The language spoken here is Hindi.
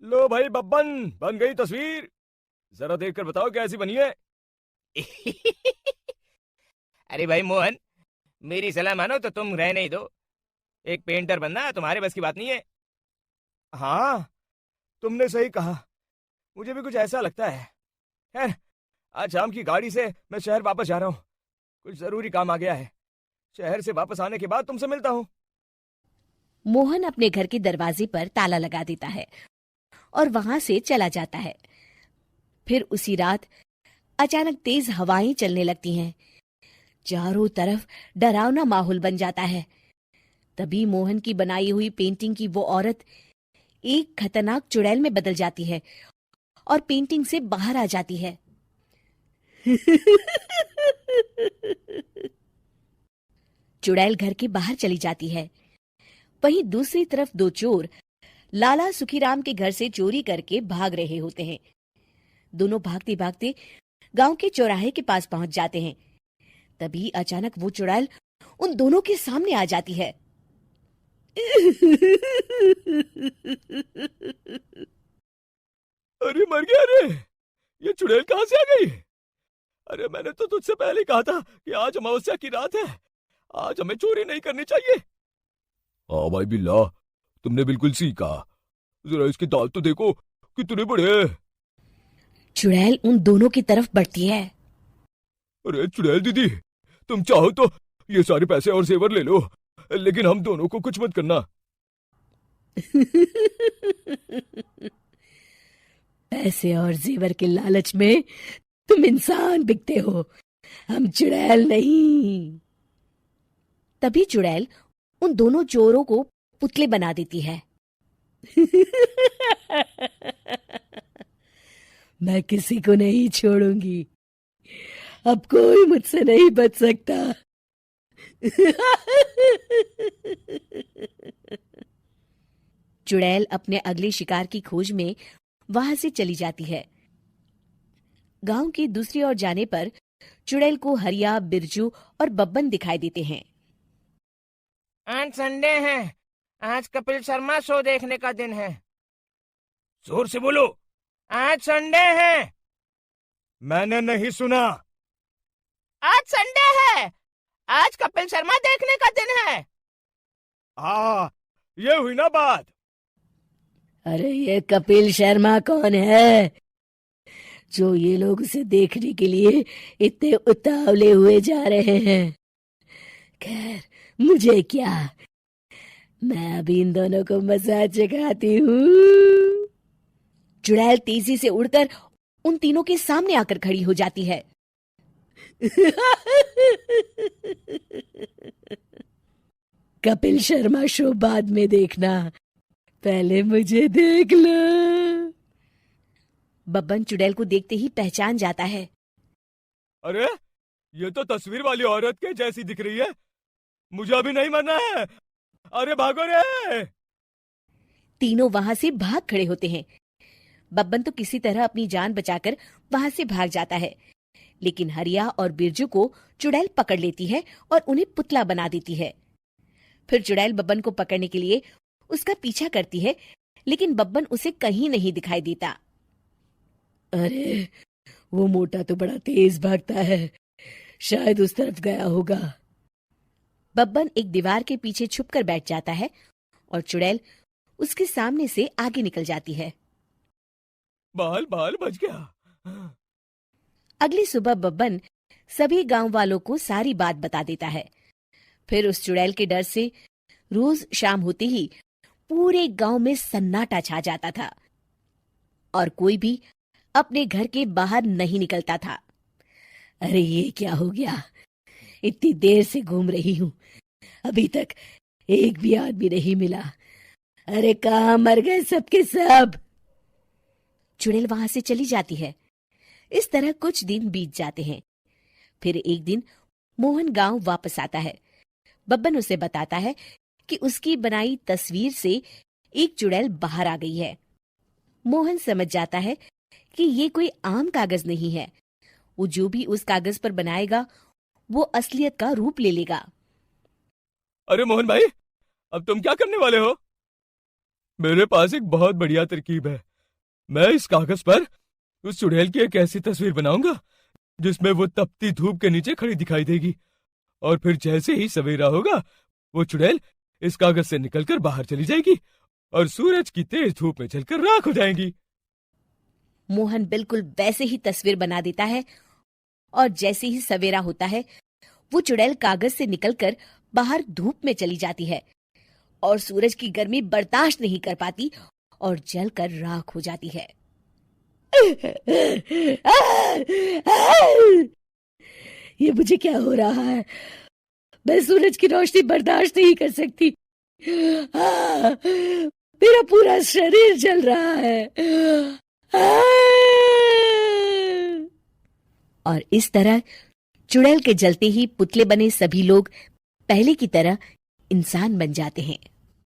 लो भाई बब्बन, बन गई तस्वीर। जरा देखकर बताओ कैसी बनी है। अरे भाई मोहन, मेरी सलाह मानो तो तुम रहने ही दो। एक पेंटर बनना तुम्हारे बस की बात नहीं है। हाँ, तुमने सही कहा। मुझे भी कुछ ऐसा लगता है। खैर, आज शाम की गाड़ी से मैं शहर वापस जा रहा हूँ। कुछ जरूरी काम आ गया है। शहर से वापस आने के बाद तुमसे मिलता हूँ। मोहन अपने घर के दरवाजे पर ताला लगा देता है और वहां से चला जाता है। फिर उसी रात अचानक तेज हवाएं चलने लगती हैं। चारों तरफ डरावना माहौल बन जाता है। तभी मोहन की बनाई हुई पेंटिंग की वो औरत एक खतरनाक चुड़ैल में बदल जाती है और पेंटिंग से बाहर आ जाती है। चुड़ैल घर के बाहर चली जाती है। वहीं दूसरी तरफ दो चोर लाला सुखीराम के घर से चोरी करके भाग रहे होते हैं। दोनों भागते भागते गांव के चौराहे के पास पहुंच जाते हैं। तभी अचानक वो चुड़ैल उन दोनों के सामने आ जाती है। अरे मर गया रे। ये चुड़ैल कहाँ से आ गई? अरे मैंने तो तुझसे पहले ही कहा था कि आज अमावस्या की रात है। आज हमें चोरी नहीं करनी चाहिए। हाँ भाई बिल्ला, तुमने बिल्कुल सही कहा। जरा इसके दांत तो देखो, कितने बड़े हैं। चुड़ैल उन दोनों की तरफ बढ़ती है। अरे चुड़ैल दीदी, तुम चाहो तो ये सारे पैसे और जेवर ले लो, लेकिन हम दोनों को कुछ मत करना। पैसे और जेवर के लालच में तुम इंसान बिकते हो, हम चुड़ैल नहीं। तभी चुड़ैल उन दोनों चोरों को पुतले बना देती है। मैं किसी को नहीं छोड़ूंगी। अब कोई मुझसे नहीं बच सकता। चुड़ैल अपने अगले शिकार की खोज में वहां से चली जाती है। गांव की दूसरी ओर जाने पर चुड़ैल को हरिया, बिरजू और बब्बन दिखाई देते हैं। आज संडे है, आज कपिल शर्मा शो देखने का दिन है। जोर से बोलो। आज संडे है। मैंने नहीं सुना। आज संडे है, आज कपिल शर्मा देखने का दिन है। हाँ, ये हुई ना बात। अरे ये कपिल शर्मा कौन है जो ये लोग उसे देखने के लिए इतने उतावले हुए जा रहे हैं? खैर, मुझे क्या, मैं अभी इन दोनों को मजा चखाती हूँ। चुड़ैल तेजी से उड़कर उन तीनों के सामने आकर खड़ी हो जाती है। कपिल शर्मा शो बाद में देखना, पहले मुझे देख लो। बब्बन चुड़ैल को देखते ही पहचान जाता है। अरे ये तो तस्वीर वाली औरत के जैसी दिख रही है। मुझे अभी नहीं मरना है। अरे भागो रे। तीनों वहां से भाग खड़े होते हैं। बब्बन तो किसी तरह अपनी जान बचाकर वहां से भाग जाता है, लेकिन हरिया और बिरजू को चुड़ैल पकड़ लेती है और उन्हें पुतला बना देती है। फिर चुड़ैल बब्बन को पकड़ने के लिए उसका पीछा करती है, लेकिन बब्बन उसे कहीं नहीं दिखाई देता। अरे वो मोटा तो बड़ा तेज भागता है, शायद उस तरफ गया होगा। बब्बन एक दीवार के पीछे छुपकर बैठ जाता है और चुड़ैल उसके सामने से आगे निकल जाती है। बाल बाल बच गया। अगली सुबह बब्बन सभी गांव वालों को सारी बात बता देता है। फिर उस चुड़ैल के डर से रोज शाम होते ही पूरे गांव में सन्नाटा छा जाता था और कोई भी अपने घर के बाहर नहीं निकलता था। अरे ये क्या हो गया, इतनी देर से घूम रही हूं, अभी तक एक भी आदमी नहीं मिला। अरे कहाँ मर गए सबके सब। चुड़ैल वहां से चली जाती है। इस तरह कुछ दिन बीत जाते हैं। फिर एक दिन मोहन गांव वापस आता है। बब्बन उसे बताता है कि उसकी बनाई तस्वीर से एक चुड़ैल बाहर आ गई है। मोहन समझ जाता है कि ये कोई आम कागज नहीं है। वो जो भी उस कागज पर बनाएगा वो असलियत का रूप ले लेगा। अरे मोहन भाई, अब तुम क्या करने वाले हो? मेरे पास एक बहुत बढ़िया तरकीब है। मैं इस कागज पर उस चुड़ैल की एक ऐसी तस्वीर बनाऊंगा जिसमें वो तपती धूप के नीचे खड़ी दिखाई देगी, और फिर जैसे ही सवेरा होगा वो चुड़ैल इस कागज से निकलकर बाहर चली जाएगी और सूरज की तेज धूप में जलकर राख हो जाएंगी। मोहन बिल्कुल वैसे ही तस्वीर बना देता है और जैसे ही सवेरा होता है वो चुड़ैल कागज से निकलकर बाहर धूप में चली जाती है और सूरज की गर्मी बर्दाश्त नहीं कर पाती और जलकर राख हो जाती है। ये मुझे क्या हो रहा है? मैं सूरज की रोशनी बर्दाश्त नहीं कर सकती। मेरा पूरा शरीर जल रहा है। और इस तरह चुड़ैल के जलते ही पुतले बने सभी लोग पहले की तरह इंसान बन जाते हैं।